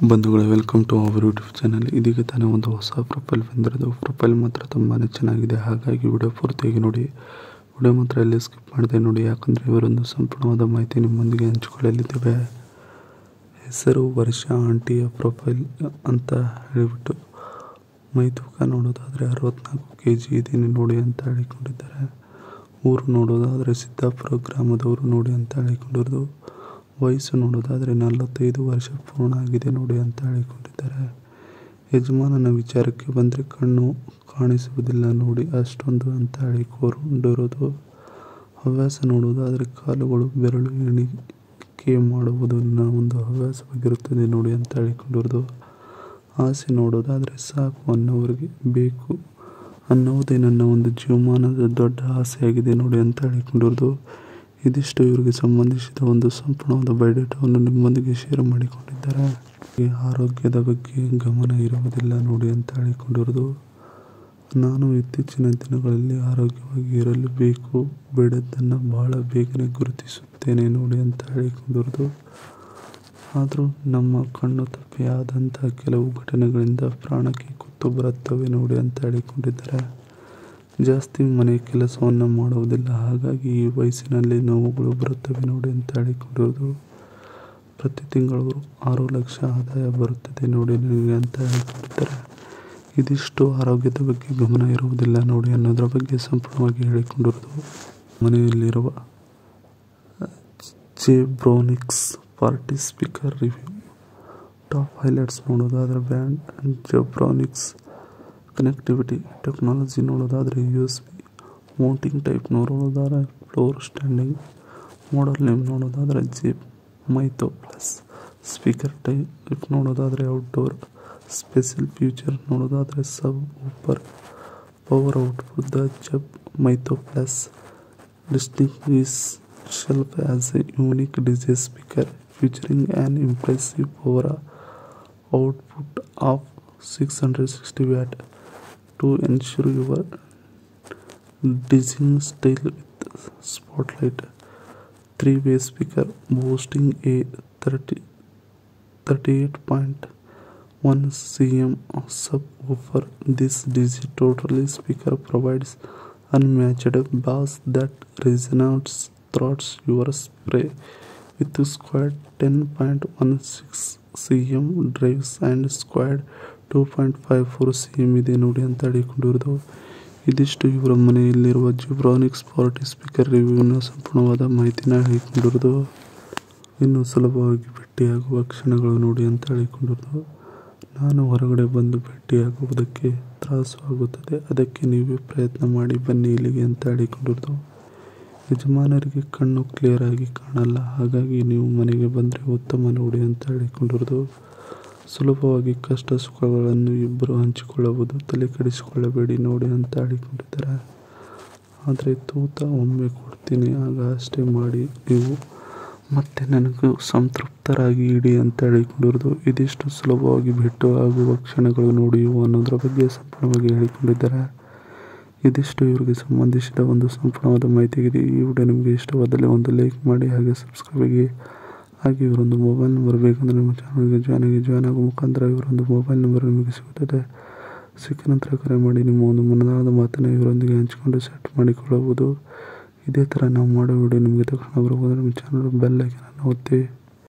ಬಂಧುಗಳೇ, welcome to our YouTube channel. ಇದೀಗ ತಾನೇ ಒಂದು ಹೊಸ ಪ್ರೊಫೈಲ್ ಬಂದಿರೋದು. ಪ್ರೊಫೈಲ್ ಮಾತ್ರ ತುಂಬಾ ಚೆನ್ನಾಗಿದೆ, ಹಾಗಾಗಿ ವಿಡಿಯೋ ಪೂರ್ತಿಯಾಗಿ ನೋಡಿ. ವಿಡಿಯೋ ಮಾತ್ರ ಎಲ್ಲಿ ಸ್ಕಿಪ್ ಮಾಡಿದೆ ನೋಡಿ, ಯಾಕಂದರೆ ಇವರೊಂದು ಸಂಪೂರ್ಣವಾದ ಮಾಹಿತಿ ನಿಮ್ಮೊಂದಿಗೆ ಹಂಚಿಕೊಳ್ಳಲಿದ್ದೇವೆ. ಹೆಸರು ವರ್ಷಾ ಆಂಟಿಯ ಪ್ರೊಫೈಲ್ ಅಂತ ಹೇಳಿಬಿಟ್ಟು ಮೈ ತೂಕ ನೋಡೋದಾದರೆ 64 kg ಇದ್ದೀನಿ ನೋಡಿ ಅಂತ ಹೇಳಿಕೊಂಡಿದ್ದಾರೆ. ಊರು ನೋಡೋದಾದರೆ ಸಿದ್ದಾಪುರ ಗ್ರಾಮದವರು ನೋಡಿ ಅಂತ ಹೇಳಿಕೊಂಡಿರೋದು. ವಯಸ್ಸು ನೋಡೋದಾದರೆ 45 ವರ್ಷ ಪೂರ್ಣ ಆಗಿದೆ ನೋಡಿ ಅಂತ ಹೇಳಿಕೊಂಡಿದ್ದಾರೆ. ಯಜಮಾನನ ವಿಚಾರಕ್ಕೆ ಬಂದರೆ ಕಣ್ಣು ಕಾಣಿಸುವುದಿಲ್ಲ ನೋಡಿ ಅಷ್ಟೊಂದು ಅಂತ ಹೇಳಿಕೊಂಡಿರೋದು. ಹವ್ಯಾಸ ನೋಡೋದಾದರೆ ಕಾಲುಗಳು ಬೆರಳು ಎಣಿಕೆ ಮಾಡುವುದು ನನ್ನ ಒಂದು ಹವ್ಯಾಸವಾಗಿರುತ್ತದೆ ನೋಡಿ ಅಂತ ಹೇಳಿಕೊಂಡಿರೋದು. ಆಸೆ ನೋಡೋದಾದರೆ ಸಾಕು ಅನ್ನೋರಿಗೆ ಬೇಕು ಅನ್ನೋದೇ ನನ್ನ ಒಂದು ಜೀವಮಾನದ ದೊಡ್ಡ ಆಸೆಯಾಗಿದೆ ನೋಡಿ ಅಂತ ಹೇಳಿಕೊಂಡಿರೋದು. ಇದಿಷ್ಟು ಇವರಿಗೆ ಸಂಬಂಧಿಸಿದ ಒಂದು ಸಂಪೂರ್ಣವಾದ ಬಯೋಡೇಟಾವನ್ನು ನಿಮ್ಮೊಂದಿಗೆ ಶೇರ್ ಮಾಡಿಕೊಂಡಿದ್ದಾರೆ. ಆರೋಗ್ಯದ ಬಗ್ಗೆ ಗಮನ ಇರುವುದಿಲ್ಲ ನೋಡಿ ಅಂತ ಹೇಳಿಕೊಂಡಿರೋದು. ನಾನು ಇತ್ತೀಚಿನ ದಿನಗಳಲ್ಲಿ ಆರೋಗ್ಯವಾಗಿ ಇರಲು ಬೇಕು, ಬೇಡದ್ದನ್ನು ಬಹಳ ಬೇಗನೆ ಗುರುತಿಸುತ್ತೇನೆ ನೋಡಿ ಅಂತ ಹೇಳಿಕೊಂಡಿರೋದು. ಆದರೂ ನಮ್ಮ ಕಣ್ಣು ತಪ್ಪಿ ಆದಂಥ ಕೆಲವು ಘಟನೆಗಳಿಂದ ಪ್ರಾಣಕ್ಕೆ ಕುತ್ತು ಬರುತ್ತವೆ ನೋಡಿ ಅಂತ ಹೇಳಿಕೊಂಡಿದ್ದಾರೆ. ಜಾಸ್ತಿ ಮನೆ ಕೆಲಸವನ್ನು ಮಾಡುವುದಿಲ್ಲ, ಹಾಗಾಗಿ ಈ ವಯಸ್ಸಿನಲ್ಲಿ ನೋವುಗಳು ಬರುತ್ತವೆ ನೋಡಿ ಅಂತ ಹೇಳಿಕೊಂಡಿರೋದು. ಪ್ರತಿ ತಿಂಗಳು 6 ಲಕ್ಷ ಆದಾಯ ಬರುತ್ತದೆ ನೋಡಿ ನನಗೆ ಅಂತ ಹೇಳಿಕೊಂಡಿದ್ದಾರೆ. ಇದಿಷ್ಟು ಆರೋಗ್ಯದ ಬಗ್ಗೆ ಗಮನ ಇರುವುದಿಲ್ಲ ನೋಡಿ ಅನ್ನೋದರ ಬಗ್ಗೆ ಸಂಪೂರ್ಣವಾಗಿ ಹೇಳಿಕೊಂಡಿರೋದು. ಮನೆಯಲ್ಲಿರುವ Zebronics party speaker review. Top highlights ನೋಡೋದಾದರೆ ಬ್ರ್ಯಾಂಡ್ ಜೆಬ್ರಾನಿಕ್ಸ್. ಕನೆಕ್ಟಿವಿಟಿ ಟೆಕ್ನಾಲಜಿ ನೋಡೋದಾದರೆ USB. ಮೌಂಟಿಂಗ್ ಟೈಪ್ ನೋಡೋದಾದರೆ ಫ್ಲೋರ್ ಸ್ಟ್ಯಾಂಡಿಂಗ್. ಮಾಡೆಲ್ ನೇಮ್ ನೋಡೋದಾದರೆ Zeb Mytho plus. Speaker type ನೋಡೋದಾದರೆ ಔಟ್ಡೋರ್. ಸ್ಪೆಷಲ್ ಫ್ಯೂಚರ್ ನೋಡೋದಾದರೆ subwoofer. Power output the Zeb Mytho plus distinguishes itself as a unique DJ speaker featuring an impressive power output of 660 watt to ensure your DJing style with spotlight. 3-way speaker boasting a 38.1 cm subwoofer. This DJ totally speaker provides unmatched bass that resonates throughout your spray with squad 10.16 cm drives and squad 2.54 cm ಇದೆ ನೋಡಿ ಅಂತ ಹೇಳಿಕೊಂಡಿರೋದು. ಇದಿಷ್ಟು ಇವರ ಮನೆಯಲ್ಲಿರುವ Zebronics party speaker ರಿವ್ಯೂನ ಸಂಪೂರ್ಣವಾದ ಮಾಹಿತಿನ ಹೇಳಿಕೊಂಡಿರೋದು. ಇನ್ನು ಸುಲಭವಾಗಿ ಭೇಟಿಯಾಗುವ ಕ್ಷಣಗಳು ನೋಡಿ ಅಂತ ಹೇಳಿಕೊಂಡಿರೋದು. ನಾನು ಹೊರಗಡೆ ಬಂದು ಭೇಟಿಯಾಗುವುದಕ್ಕೆ ತ್ರಾಸು ಆಗುತ್ತದೆ, ಅದಕ್ಕೆ ನೀವೇ ಪ್ರಯತ್ನ ಮಾಡಿ ಬನ್ನಿ ಇಲ್ಲಿಗೆ ಅಂತ ಹೇಳಿಕೊಂಡಿರೋದು. ಯಜಮಾನರಿಗೆ ಕಣ್ಣು ಕ್ಲಿಯರ್ ಆಗಿ ಕಾಣಲ್ಲ, ಹಾಗಾಗಿ ನೀವು ಮನೆಗೆ ಬಂದರೆ ಉತ್ತಮ ನೋಡಿ ಅಂತ ಹೇಳಿಕೊಂಡಿರೋದು. ಸುಲಭವಾಗಿ ಕಷ್ಟ ಸುಖಗಳನ್ನು ಇಬ್ಬರು ಹಂಚಿಕೊಳ್ಳಬಹುದು, ತಲೆ ಕೆಡಿಸಿಕೊಳ್ಳಬೇಡಿ ನೋಡಿ ಅಂತ ಹೇಳಿಕೊಂಡಿದ್ದಾರೆ. ಆದರೆ ತೂತ ಒಮ್ಮೆ ಕೊಡ್ತೀನಿ, ಆಗ ಅಷ್ಟೇ ಮಾಡಿ ನೀವು ಮತ್ತೆ ನನಗೂ ಸಂತೃಪ್ತರಾಗಿ ಇಡಿ ಅಂತ ಹೇಳಿಕೊಂಡಿರೋದು. ಇದಿಷ್ಟು ಸುಲಭವಾಗಿ ಭೇಟಿ ಆಗುವ ಕ್ಷಣಗಳು ನೋಡಿ ಇವು ಅನ್ನೋದರ ಬಗ್ಗೆ ಸಂಪೂರ್ಣವಾಗಿ ಹೇಳಿಕೊಂಡಿದ್ದಾರೆ. ಇದಿಷ್ಟು ಇವರಿಗೆ ಸಂಬಂಧಿಸಿದ ಒಂದು ಸಂಪೂರ್ಣವಾದ ಮಾಹಿತಿಯಾಗಿದೆ. ಈ ವಿಡಿಯೋ ನಿಮಗೆ ಇಷ್ಟವಾದಲ್ಲಿ ಒಂದು ಲೈಕ್ ಮಾಡಿ, ಹಾಗೆ ಸಬ್ಸ್ಕ್ರೈಬ್ ಆಗಿ. ಹಾಗೆ ಇವರೊಂದು ಮೊಬೈಲ್ ನಂಬರ್ ಬೇಕಂದರೆ ನಿಮ್ಮ ಚಾನಲ್ಗೆ ಜಾಯ್ನ್ ಆಗೋ ಮುಖಾಂತರ ಇವರೊಂದು ಮೊಬೈಲ್ ನಂಬರ್ ನಿಮಗೆ ಸಿಗುತ್ತದೆ. ಸಿಕ್ಕ ನಂತರ ಕರೆ ಮಾಡಿ ನಿಮ್ಮ ಒಂದು ಮನದಾಳದ ಮಾತನ್ನು ಇವರೊಂದಿಗೆ ಹಂಚಿಕೊಂಡು ಸೆಟ್ ಮಾಡಿಕೊಳ್ಳಬಹುದು. ಇದೇ ಥರ ನಾವು ಮಾಡೋ ವಿಡಿಯೋ ನಿಮಗೆ ತಕ್ಷಣ ಬರಬಹುದು. ನಮ್ಮ ಚಾನಲ್ ಬೆಲ್ ಐಕಾನ್ ಒತ್ತಿ.